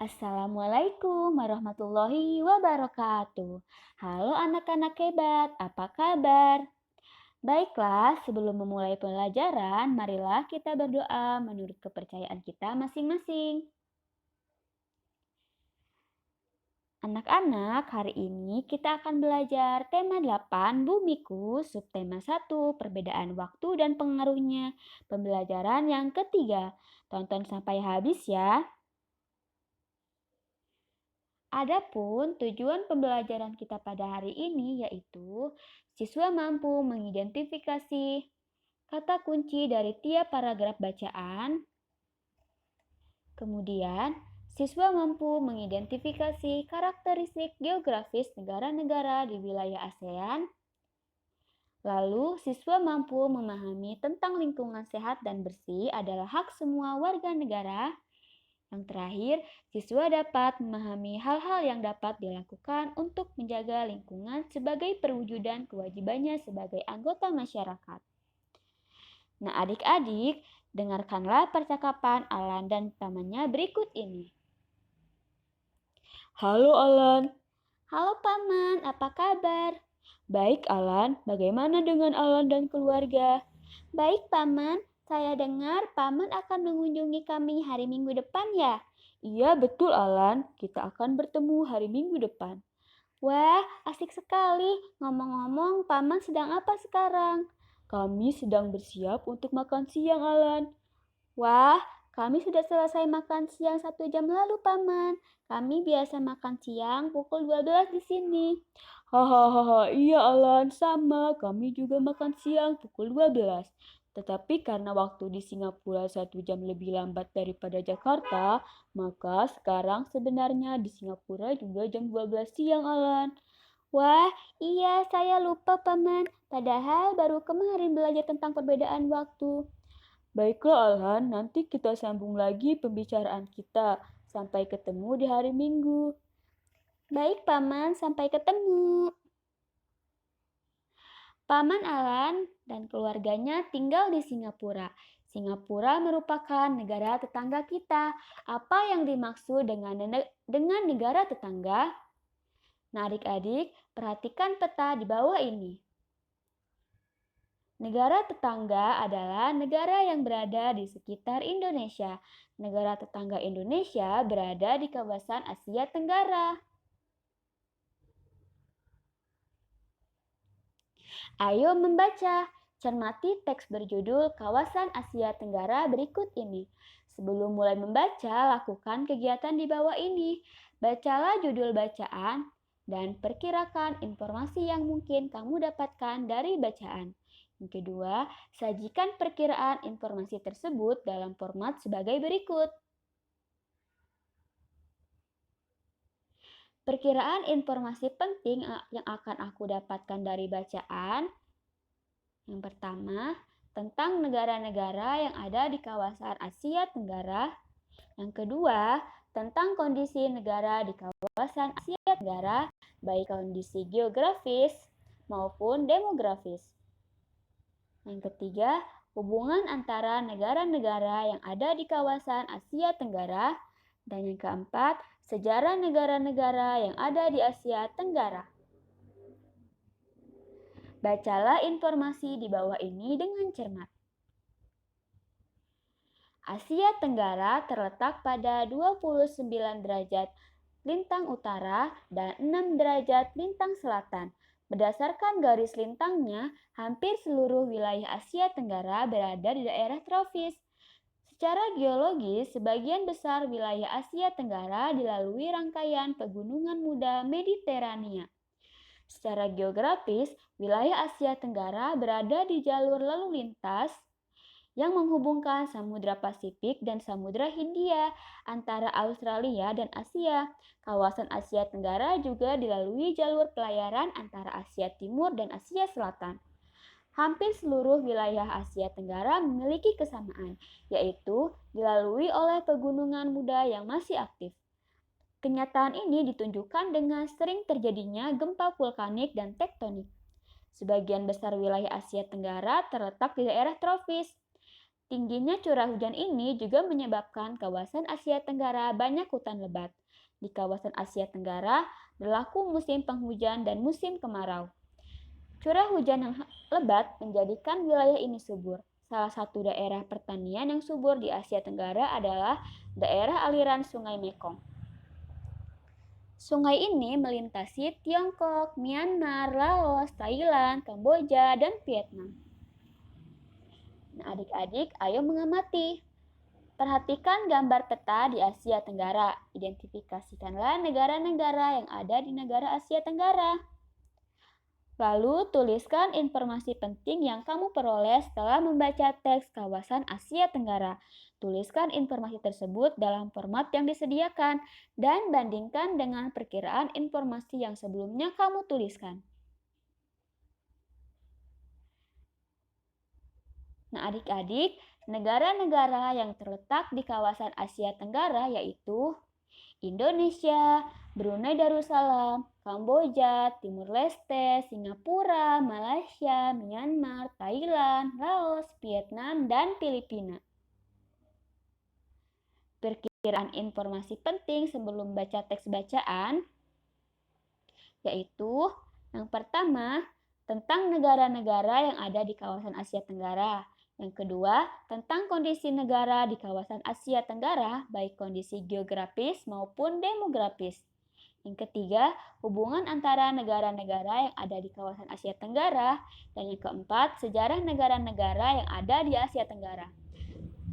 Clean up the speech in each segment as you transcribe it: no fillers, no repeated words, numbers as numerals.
Assalamualaikum warahmatullahi wabarakatuh. Halo anak-anak hebat, apa kabar? Baiklah, sebelum memulai pelajaran, marilah kita berdoa menurut kepercayaan kita masing-masing. Anak-anak, hari ini kita akan belajar tema 8 Bumiku, subtema 1 Perbedaan Waktu dan Pengaruhnya, pembelajaran yang ketiga. Tonton sampai habis ya. Adapun tujuan pembelajaran kita pada hari ini yaitu siswa mampu mengidentifikasi kata kunci dari tiap paragraf bacaan. Kemudian, siswa mampu mengidentifikasi karakteristik geografis negara-negara di wilayah ASEAN. Lalu, siswa mampu memahami tentang lingkungan sehat dan bersih adalah hak semua warga negara. Yang terakhir, siswa dapat memahami hal-hal yang dapat dilakukan untuk menjaga lingkungan sebagai perwujudan kewajibannya sebagai anggota masyarakat. Nah, adik-adik, dengarkanlah percakapan Alan dan temannya berikut ini. Halo Alan. Halo Paman, apa kabar? Baik Alan, bagaimana dengan Alan dan keluarga? Baik Paman, saya dengar Paman akan mengunjungi kami hari Minggu depan ya? Iya betul Alan, kita akan bertemu hari Minggu depan. Wah, asik sekali. Ngomong-ngomong, Paman sedang apa sekarang? Kami sedang bersiap untuk makan siang Alan. Wah, kami sudah selesai makan siang 1 jam lalu, Paman. Kami biasa makan siang pukul 12 di sini. Hahaha, iya Alan, sama. Kami juga makan siang pukul 12. Tetapi karena waktu di Singapura 1 jam lebih lambat daripada Jakarta, maka sekarang sebenarnya di Singapura juga jam 12 siang Alan. Wah, iya saya lupa, Paman. Padahal baru kemarin belajar tentang perbedaan waktu. Baiklah Alhan, nanti kita sambung lagi pembicaraan kita. Sampai ketemu di hari Minggu. Baik, Paman. Sampai ketemu. Paman Alan dan keluarganya tinggal di Singapura. Singapura merupakan negara tetangga kita. Apa yang dimaksud dengan negara tetangga? Nah, adik-adik, perhatikan peta di bawah ini. Negara tetangga adalah negara yang berada di sekitar Indonesia. Negara tetangga Indonesia berada di kawasan Asia Tenggara. Ayo membaca. Cermati teks berjudul Kawasan Asia Tenggara berikut ini. Sebelum mulai membaca, lakukan kegiatan di bawah ini. Bacalah judul bacaan dan perkirakan informasi yang mungkin kamu dapatkan dari bacaan. Yang kedua, sajikan perkiraan informasi tersebut dalam format sebagai berikut. Perkiraan informasi penting yang akan aku dapatkan dari bacaan. Yang pertama, tentang negara-negara yang ada di kawasan Asia Tenggara. Yang kedua, tentang kondisi negara di kawasan Asia Tenggara, baik kondisi geografis maupun demografis. Yang ketiga, hubungan antara negara-negara yang ada di kawasan Asia Tenggara. Dan yang keempat, sejarah negara-negara yang ada di Asia Tenggara. Bacalah informasi di bawah ini dengan cermat. Asia Tenggara terletak pada 29 derajat lintang utara dan 6 derajat lintang selatan. Berdasarkan garis lintangnya, hampir seluruh wilayah Asia Tenggara berada di daerah tropis. Secara geologis, sebagian besar wilayah Asia Tenggara dilalui rangkaian pegunungan muda Mediterania. Secara geografis, wilayah Asia Tenggara berada di jalur lalu lintas yang menghubungkan Samudra Pasifik dan Samudra Hindia antara Australia dan Asia. Kawasan Asia Tenggara juga dilalui jalur pelayaran antara Asia Timur dan Asia Selatan. Hampir seluruh wilayah Asia Tenggara memiliki kesamaan, yaitu dilalui oleh pegunungan muda yang masih aktif. Kenyataan ini ditunjukkan dengan sering terjadinya gempa vulkanik dan tektonik. Sebagian besar wilayah Asia Tenggara terletak di daerah tropis. Tingginya curah hujan ini juga menyebabkan kawasan Asia Tenggara banyak hutan lebat. Di kawasan Asia Tenggara berlaku musim penghujan dan musim kemarau. Curah hujan yang lebat menjadikan wilayah ini subur. Salah satu daerah pertanian yang subur di Asia Tenggara adalah daerah aliran Sungai Mekong. Sungai ini melintasi Tiongkok, Myanmar, Laos, Thailand, Kamboja, dan Vietnam. Nah, adik-adik, ayo mengamati. Perhatikan gambar peta di Asia Tenggara. Identifikasikanlah negara-negara yang ada di negara Asia Tenggara. Lalu tuliskan informasi penting yang kamu peroleh setelah membaca teks kawasan Asia Tenggara. Tuliskan informasi tersebut dalam format yang disediakan dan bandingkan dengan perkiraan informasi yang sebelumnya kamu tuliskan. Nah, adik-adik, negara-negara yang terletak di kawasan Asia Tenggara yaitu Indonesia, Brunei Darussalam, Kamboja, Timur Leste, Singapura, Malaysia, Myanmar, Thailand, Laos, Vietnam, dan Filipina. Perkiraan informasi penting sebelum baca teks bacaan yaitu yang pertama, tentang negara-negara yang ada di kawasan Asia Tenggara. Yang kedua, tentang kondisi negara di kawasan Asia Tenggara, baik kondisi geografis maupun demografis. Yang ketiga, hubungan antara negara-negara yang ada di kawasan Asia Tenggara. Dan yang keempat, sejarah negara-negara yang ada di Asia Tenggara.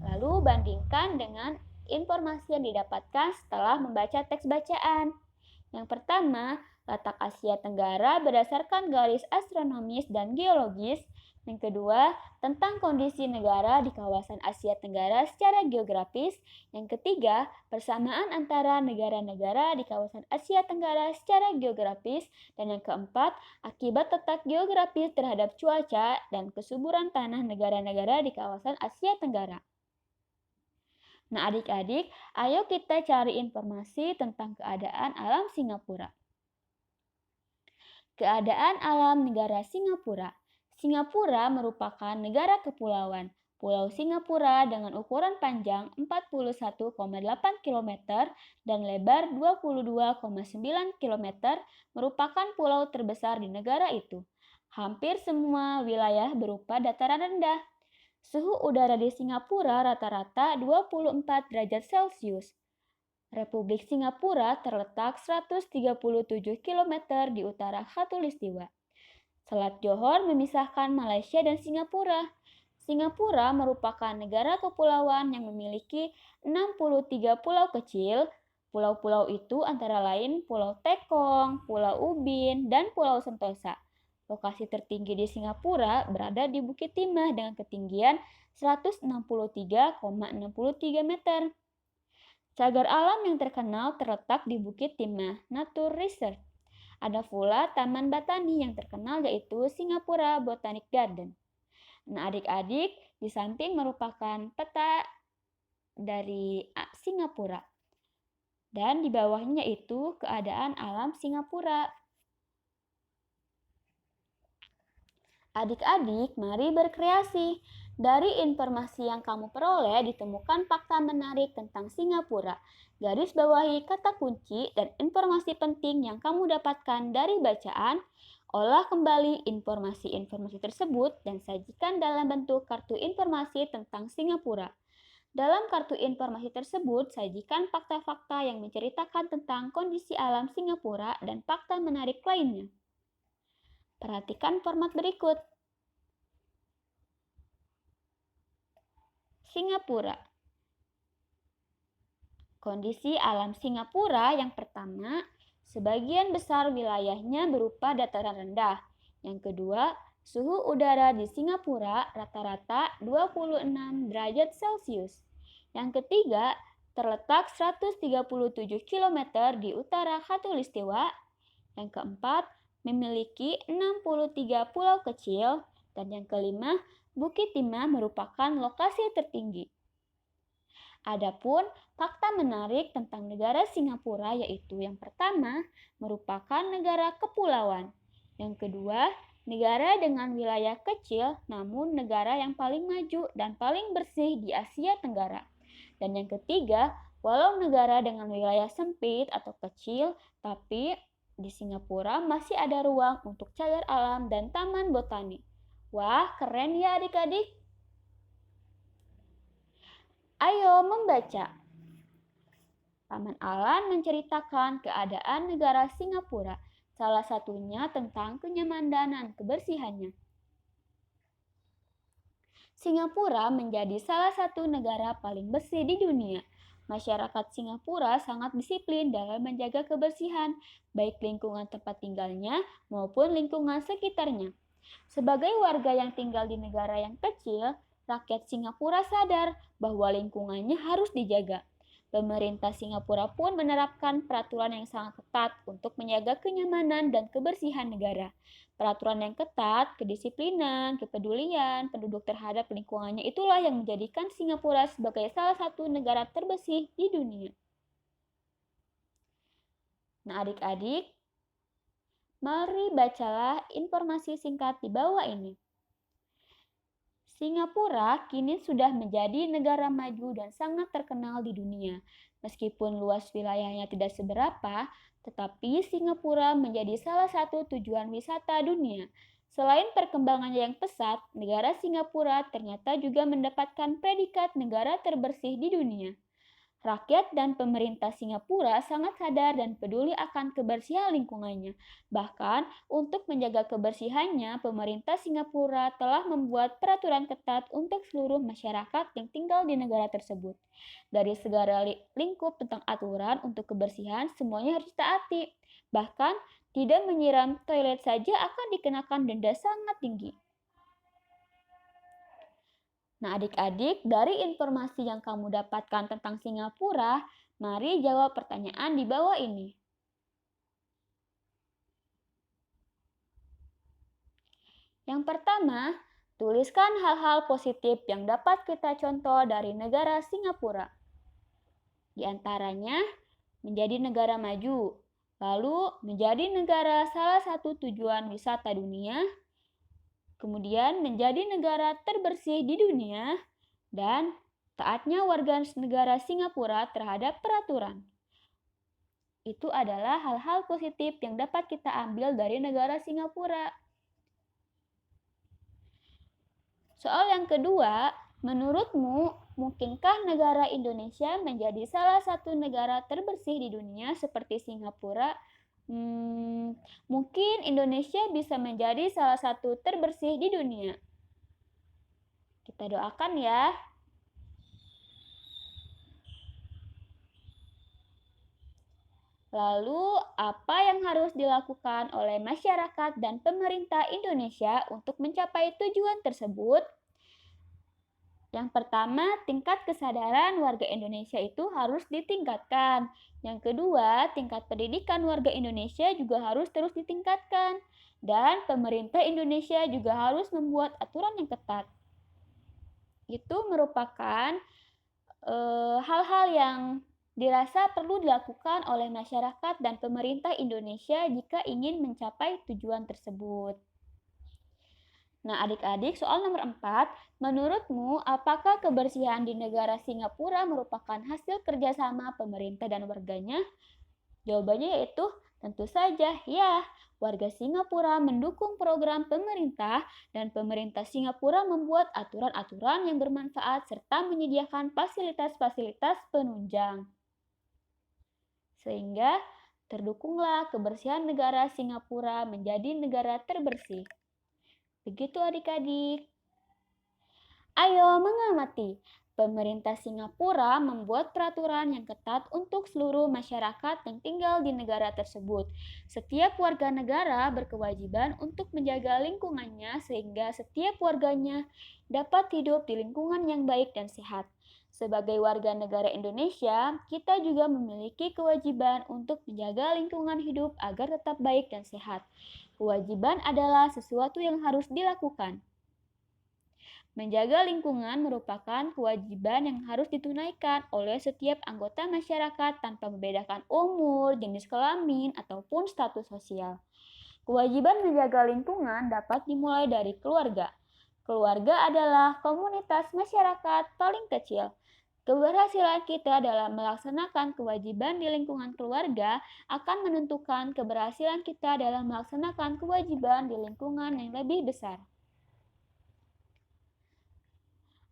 Lalu bandingkan dengan informasi yang didapatkan setelah membaca teks bacaan. Yang pertama, letak Asia Tenggara berdasarkan garis astronomis dan geologis. Yang kedua, tentang kondisi negara di kawasan Asia Tenggara secara geografis. Yang ketiga, persamaan antara negara-negara di kawasan Asia Tenggara secara geografis. Dan yang keempat, akibat letak geografis terhadap cuaca dan kesuburan tanah negara-negara di kawasan Asia Tenggara. Nah, adik-adik, ayo kita cari informasi tentang keadaan alam Singapura. Keadaan alam negara Singapura. Singapura merupakan negara kepulauan. Pulau Singapura dengan ukuran panjang 41,8 km dan lebar 22,9 km merupakan pulau terbesar di negara itu. Hampir semua wilayah berupa dataran rendah. Suhu udara di Singapura rata-rata 24 derajat Celcius. Republik Singapura terletak 137 km di utara Khatulistiwa. Selat Johor memisahkan Malaysia dan Singapura. Singapura merupakan negara kepulauan yang memiliki 63 pulau kecil. Pulau-pulau itu antara lain Pulau Tekong, Pulau Ubin, dan Pulau Sentosa. Lokasi tertinggi di Singapura berada di Bukit Timah dengan ketinggian 163,63 meter. Cagar alam yang terkenal terletak di Bukit Timah Nature Reserve. Ada pula Taman Batani yang terkenal yaitu Singapura Botanic Garden. Nah, adik-adik, di samping merupakan peta dari Singapura. Dan di bawahnya yaitu keadaan alam Singapura. Adik-adik, mari berkreasi. Dari informasi yang kamu peroleh ditemukan fakta menarik tentang Singapura. Garis bawahi kata kunci dan informasi penting yang kamu dapatkan dari bacaan. Olah kembali informasi-informasi tersebut dan sajikan dalam bentuk kartu informasi tentang Singapura. Dalam kartu informasi tersebut, sajikan fakta-fakta yang menceritakan tentang kondisi alam Singapura dan fakta menarik lainnya. Perhatikan format berikut. Singapura. Kondisi alam Singapura yang pertama, sebagian besar wilayahnya berupa dataran rendah. Yang kedua, suhu udara di Singapura rata-rata 26 derajat Celcius. Yang ketiga, terletak 137 km di utara Khatulistiwa. Yang keempat, memiliki 63 pulau kecil. Dan yang kelima, Bukit Timah merupakan lokasi tertinggi. Adapun fakta menarik tentang negara Singapura yaitu yang pertama, merupakan negara kepulauan. Yang kedua, negara dengan wilayah kecil namun negara yang paling maju dan paling bersih di Asia Tenggara. Dan yang ketiga, walau negara dengan wilayah sempit atau kecil, tapi di Singapura masih ada ruang untuk cagar alam dan taman botani. Wah, keren ya adik-adik. Ayo membaca. Paman Alan menceritakan keadaan negara Singapura, salah satunya tentang kenyamanan dan kebersihannya. Singapura menjadi salah satu negara paling bersih di dunia. Masyarakat Singapura sangat disiplin dalam menjaga kebersihan, baik lingkungan tempat tinggalnya maupun lingkungan sekitarnya. Sebagai warga yang tinggal di negara yang kecil, rakyat Singapura sadar bahwa lingkungannya harus dijaga. Pemerintah Singapura pun menerapkan peraturan yang sangat ketat untuk menjaga kenyamanan dan kebersihan negara. Peraturan yang ketat, kedisiplinan, kepedulian penduduk terhadap lingkungannya itulah yang menjadikan Singapura sebagai salah satu negara terbersih di dunia. Nah, adik-adik, mari bacalah informasi singkat di bawah ini. Singapura kini sudah menjadi negara maju dan sangat terkenal di dunia. Meskipun luas wilayahnya tidak seberapa, tetapi Singapura menjadi salah satu tujuan wisata dunia. Selain perkembangannya yang pesat, negara Singapura ternyata juga mendapatkan predikat negara terbersih di dunia. Rakyat dan pemerintah Singapura sangat sadar dan peduli akan kebersihan lingkungannya. Bahkan, untuk menjaga kebersihannya, pemerintah Singapura telah membuat peraturan ketat untuk seluruh masyarakat yang tinggal di negara tersebut. Dari segala lingkup tentang aturan untuk kebersihan, semuanya harus ditaati. Bahkan, tidak menyiram toilet saja akan dikenakan denda sangat tinggi. Nah, adik-adik, dari informasi yang kamu dapatkan tentang Singapura, mari jawab pertanyaan di bawah ini. Yang pertama, tuliskan hal-hal positif yang dapat kita contoh dari negara Singapura. Di antaranya, menjadi negara maju, lalu menjadi negara salah satu tujuan wisata dunia, kemudian menjadi negara terbersih di dunia, dan taatnya warga negara Singapura terhadap peraturan. Itu adalah hal-hal positif yang dapat kita ambil dari negara Singapura. Soal yang kedua, menurutmu, mungkinkah negara Indonesia menjadi salah satu negara terbersih di dunia seperti Singapura? Mungkin Indonesia bisa menjadi salah satu terbersih di dunia. Kita doakan ya. Lalu, apa yang harus dilakukan oleh masyarakat dan pemerintah Indonesia untuk mencapai tujuan tersebut? Yang pertama, tingkat kesadaran warga Indonesia itu harus ditingkatkan. Yang kedua, tingkat pendidikan warga Indonesia juga harus terus ditingkatkan. Dan pemerintah Indonesia juga harus membuat aturan yang ketat. Itu merupakan hal-hal yang dirasa perlu dilakukan oleh masyarakat dan pemerintah Indonesia jika ingin mencapai tujuan tersebut. Nah, adik-adik, soal nomor 4, menurutmu apakah kebersihan di negara Singapura merupakan hasil kerjasama pemerintah dan warganya? Jawabannya yaitu tentu saja ya. Warga Singapura mendukung program pemerintah dan pemerintah Singapura membuat aturan-aturan yang bermanfaat serta menyediakan fasilitas-fasilitas penunjang. Sehingga terdukunglah kebersihan negara Singapura menjadi negara terbersih. Begitu adik-adik. Ayo mengamati. Pemerintah Singapura membuat peraturan yang ketat untuk seluruh masyarakat yang tinggal di negara tersebut. Setiap warga negara berkewajiban untuk menjaga lingkungannya sehingga setiap warganya dapat hidup di lingkungan yang baik dan sehat. Sebagai warga negara Indonesia, kita juga memiliki kewajiban untuk menjaga lingkungan hidup agar tetap baik dan sehat. Kewajiban adalah sesuatu yang harus dilakukan. Menjaga lingkungan merupakan kewajiban yang harus ditunaikan oleh setiap anggota masyarakat tanpa membedakan umur, jenis kelamin, ataupun status sosial. Kewajiban menjaga lingkungan dapat dimulai dari keluarga. Keluarga adalah komunitas masyarakat paling kecil. Keberhasilan kita dalam melaksanakan kewajiban di lingkungan keluarga akan menentukan keberhasilan kita dalam melaksanakan kewajiban di lingkungan yang lebih besar.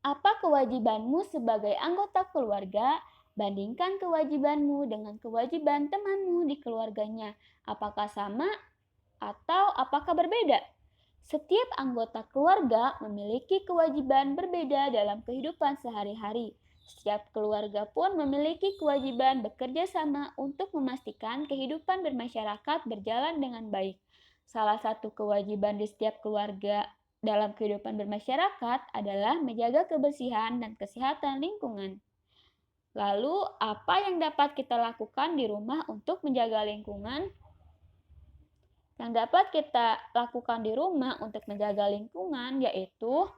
Apa kewajibanmu sebagai anggota keluarga? Bandingkan kewajibanmu dengan kewajiban temanmu di keluarganya. Apakah sama atau apakah berbeda? Setiap anggota keluarga memiliki kewajiban berbeda dalam kehidupan sehari-hari. Setiap keluarga pun memiliki kewajiban bekerja sama untuk memastikan kehidupan bermasyarakat berjalan dengan baik. Salah satu kewajiban di setiap keluarga dalam kehidupan bermasyarakat adalah menjaga kebersihan dan kesehatan lingkungan. Lalu, apa yang dapat kita lakukan di rumah untuk menjaga lingkungan? Yang dapat kita lakukan di rumah untuk menjaga lingkungan yaitu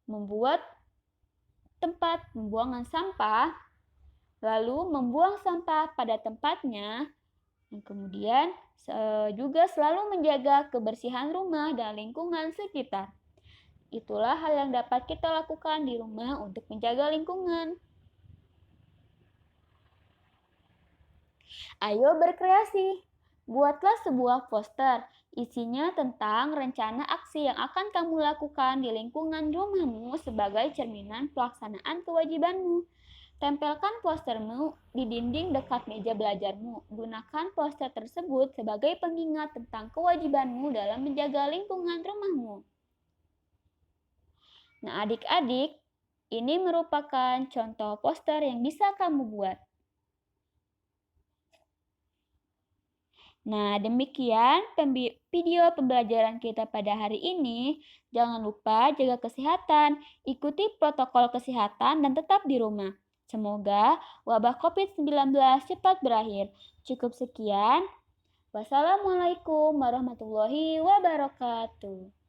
membuat tempat pembuangan sampah, lalu membuang sampah pada tempatnya, dan kemudian juga selalu menjaga kebersihan rumah dan lingkungan sekitar. Itulah hal yang dapat kita lakukan di rumah untuk menjaga lingkungan. Ayo berkreasi. Buatlah sebuah poster. Isinya tentang rencana aksi yang akan kamu lakukan di lingkungan rumahmu sebagai cerminan pelaksanaan kewajibanmu. Tempelkan postermu di dinding dekat meja belajarmu. Gunakan poster tersebut sebagai pengingat tentang kewajibanmu dalam menjaga lingkungan rumahmu. Nah, adik-adik, ini merupakan contoh poster yang bisa kamu buat. Nah, demikian video pembelajaran kita pada hari ini. Jangan lupa jaga kesehatan, ikuti protokol kesehatan, dan tetap di rumah. Semoga wabah COVID-19 cepat berakhir. Cukup sekian. Wassalamualaikum warahmatullahi wabarakatuh.